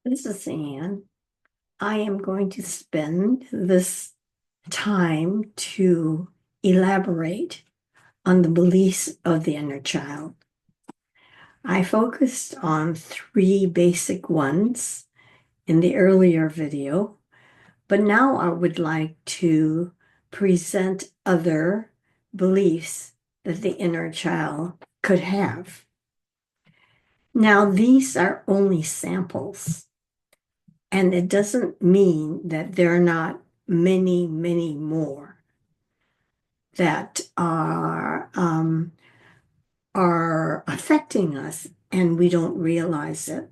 This is Anne. I am going to spend this time to elaborate on the beliefs of the inner child. I focused on three basic ones in the earlier video, but now I would like to present other beliefs that the inner child could have. Now, these are only samples. And it doesn't mean that there are not many, many more that are affecting us and we don't realize it.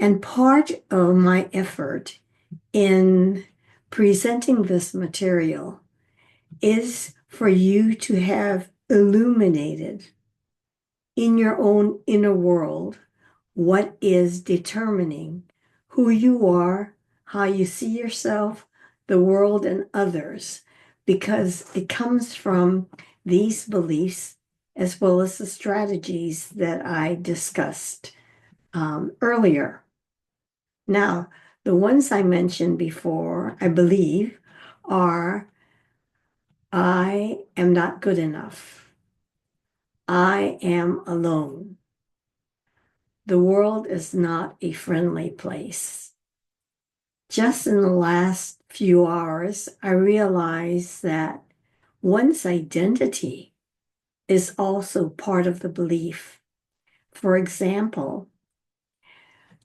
And part of my effort in presenting this material is for you to have illuminated in your own inner world what is determining who you are, how you see yourself, the world, and others, because it comes from these beliefs as well as the strategies that I discussed earlier. Now, the ones I mentioned before, I believe, are I am not good enough. I am alone. The world is not a friendly place. Just in the last few hours, I realized that one's identity is also part of the belief. For example,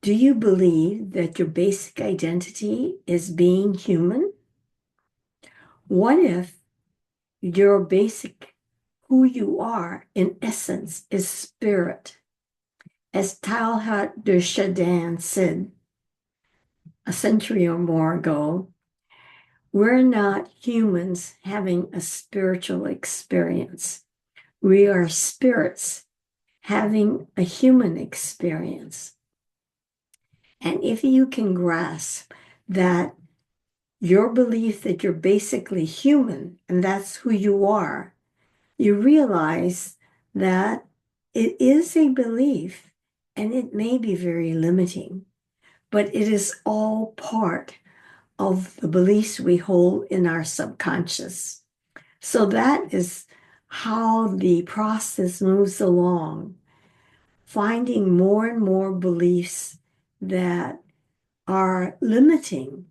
do you believe that your basic identity is being human? What if your basic, who you are in essence, is spirit? As Teilhard de Chardin said a century or more ago, we're not humans having a spiritual experience. We are spirits having a human experience. And if you can grasp that your belief that you're basically human and that's who you are, you realize that it is a belief and it may be very limiting, but it is all part of the beliefs we hold in our subconscious. So that is how the process moves along, finding more and more beliefs that are limiting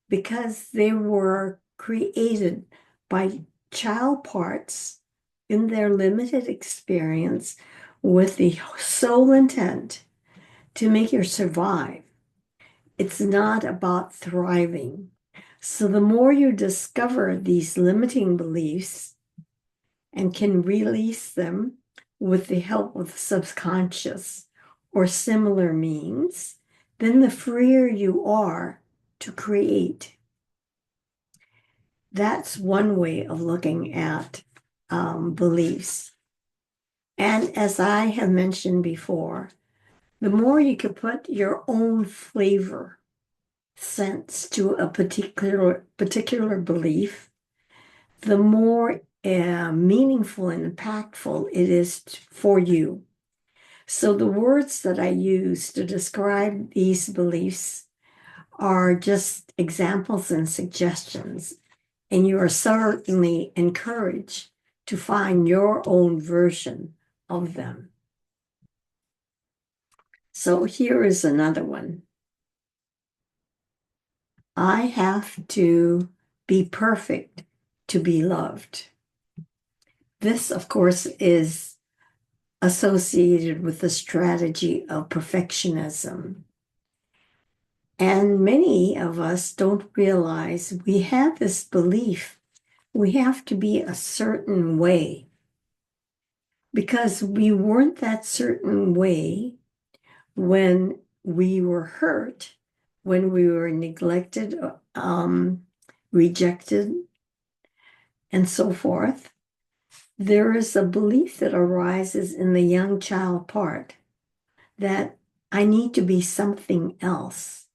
because they were created by child parts in their limited experience with the sole intent to make you survive. It's not about thriving. So the more you discover these limiting beliefs and can release them with the help of the subconscious or similar means, then the freer you are to create. That's one way of looking at beliefs. And as I have mentioned before, the more you can put your own flavor sense to a particular belief, the more meaningful and impactful it is for you. So the words that I use to describe these beliefs are just examples and suggestions, and you are certainly encouraged to find your own version of them. So here is another one. I have to be perfect to be loved. This, of course, is associated with the strategy of perfectionism. And many of us don't realize we have this belief we have to be a certain way because we weren't that certain way when we were hurt, when we were neglected, rejected, and so forth. There is a belief that arises in the young child part that I need to be something else.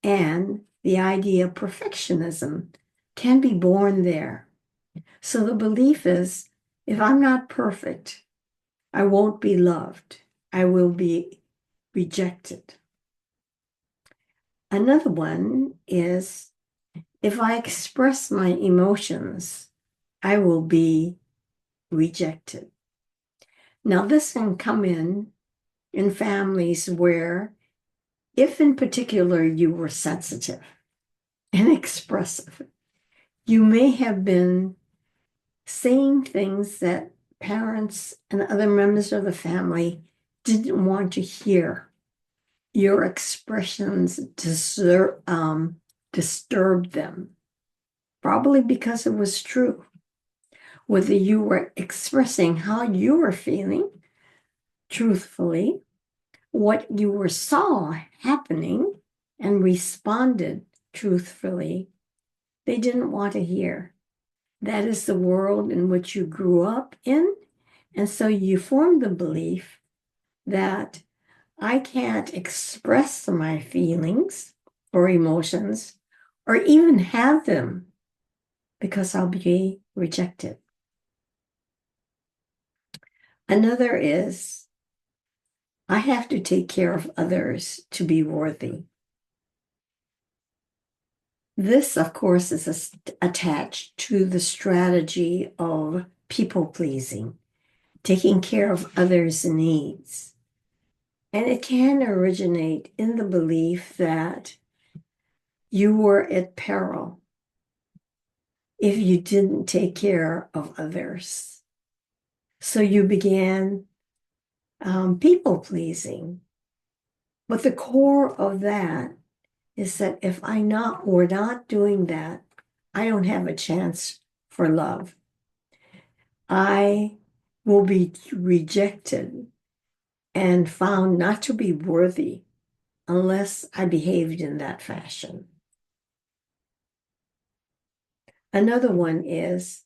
And the idea of perfectionism can be born there. So the belief is if I'm not perfect, I won't be loved. I will be rejected. Another one is if I express my emotions, I will be rejected. Now, this can come in families where, if in particular you were sensitive and expressive, you may have been saying things that parents and other members of the family didn't want to hear. Your expressions disturbed them, probably because it was true. Whether you were expressing how you were feeling truthfully, what you were saw happening and responded truthfully, they didn't want to hear. That is the world in which you grew up in. And so you formed the belief that I can't express my feelings or emotions or even have them because I'll be rejected. Another is I have to take care of others to be worthy. This, of course, is attached to the strategy of people pleasing, taking care of others' needs. And it can originate in the belief that you were at peril if you didn't take care of others. So you began people pleasing. But the core of that is that if we're not doing that, I don't have a chance for love. I will be rejected and found not to be worthy unless I behaved in that fashion. Another one is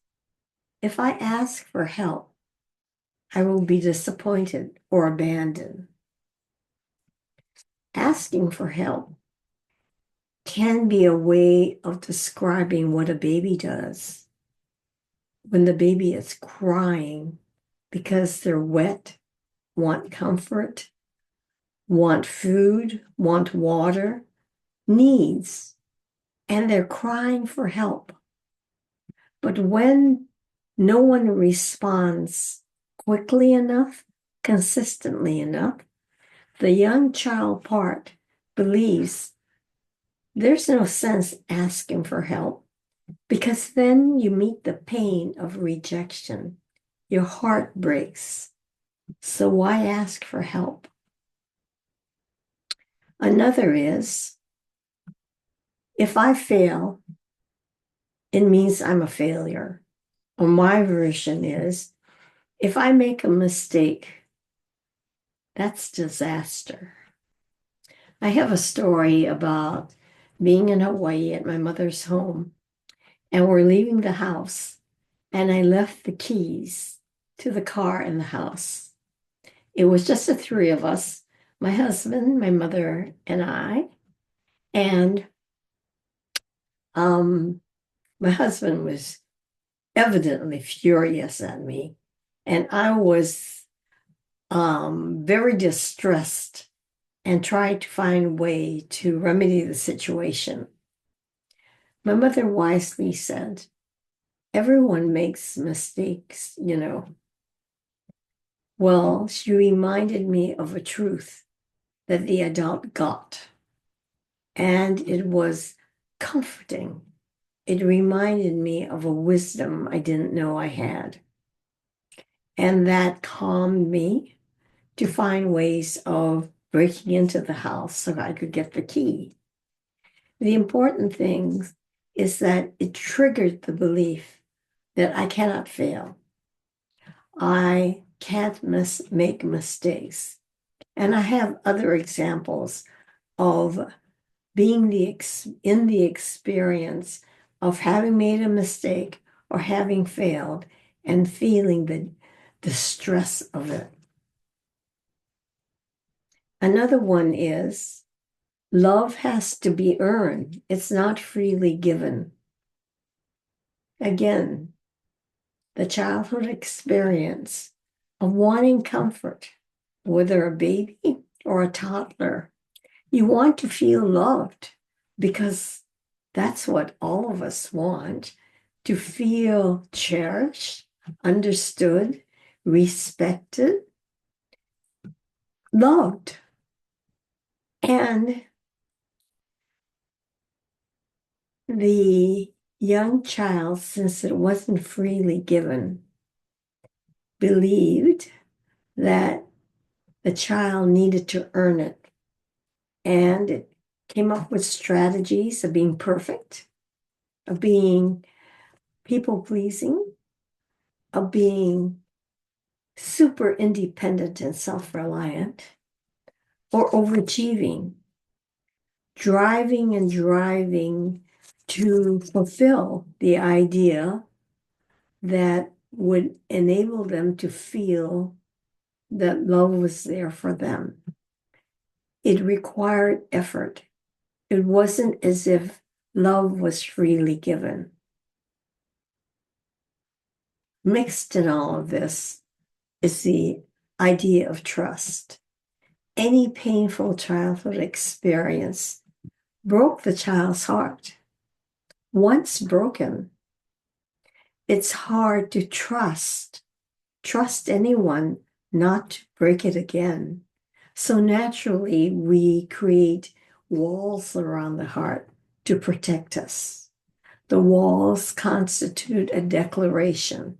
if I ask for help, I will be disappointed or abandoned. Asking for help can be a way of describing what a baby does when the baby is crying because they're wet, want comfort, want food, want water, needs, and they're crying for help. But when no one responds quickly enough, consistently enough, the young child part believes there's no sense asking for help because then you meet the pain of rejection. Your heart breaks. So why ask for help? Another is if I fail, it means I'm a failure. Or my version is if I make a mistake, that's disaster. I have a story about being in Hawaii at my mother's home, and we're leaving the house, and I left the keys to the car in the house. It was just the three of us, my husband, my mother, and I. And my husband was evidently furious at me, and I was very distressed and tried to find a way to remedy the situation. My mother wisely said, everyone makes mistakes, you know. Well, she reminded me of a truth that the adult got, and it was comforting. It reminded me of a wisdom I didn't know I had. And that calmed me to find ways of breaking into the house so I could get the key. The important thing is that it triggered the belief that I cannot fail. I can't make mistakes. And I have other examples of being in the experience of having made a mistake or having failed and feeling the stress of it. Another one is love has to be earned. It's not freely given. Again, the childhood experience of wanting comfort, whether a baby or a toddler, You want to feel loved because that's what all of us want, to feel cherished, understood, respected, loved. And the young child, since it wasn't freely given, believed that the child needed to earn it. And it came up with strategies of being perfect, of being people pleasing, of being super independent and self reliant, or overachieving, driving to fulfill the idea that would enable them to feel that love was there for them. It required effort. It wasn't as if love was freely given. Mixed in all of this is the idea of trust. Any painful childhood experience broke the child's heart. Once broken, it's hard to trust anyone not to break it again. So naturally, we create walls around the heart to protect us. The walls constitute a declaration.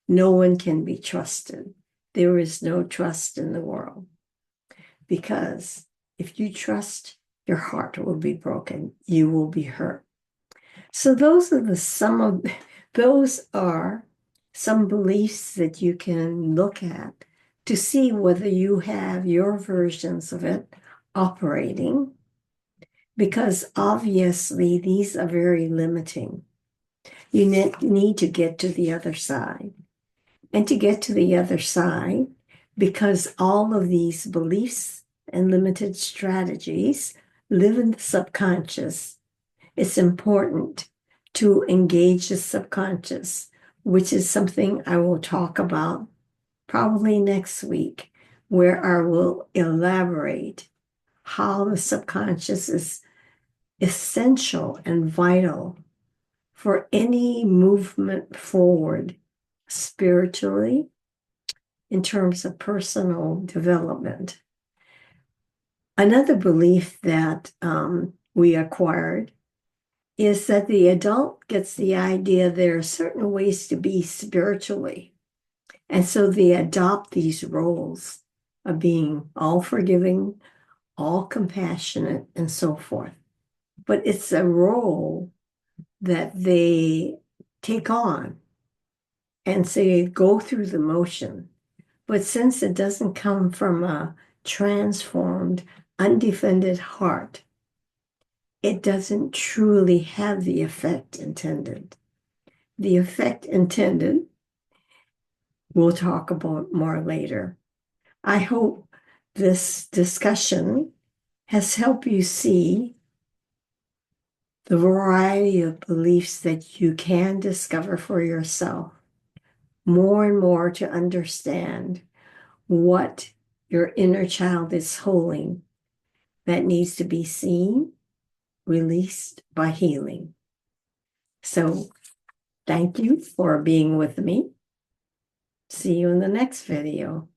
No one can be trusted. There is no trust in the world. Because if you trust, your heart will be broken. You will be hurt. So those are some beliefs that you can look at to see whether you have your versions of it operating, because obviously these are very limiting. You need to get to the other side. And to get to the other side, because all of these beliefs and limited strategies live in the subconscious, it's important to engage the subconscious, which is something I will talk about probably next week, where I will elaborate how the subconscious is essential and vital for any movement forward spiritually in terms of personal development. Another belief that we acquired is that the adult gets the idea there are certain ways to be spiritually. And so they adopt these roles of being all forgiving, all compassionate, and so forth. But it's a role that they take on and say, go through the motion. But since it doesn't come from a transformed, undefended heart, it doesn't truly have the effect intended. The effect intended, we'll talk about more later. I hope this discussion has helped you see the variety of beliefs that you can discover for yourself, more and more to understand what your inner child is holding that needs to be seen, released by healing. So thank you for being with me. See you in the next video.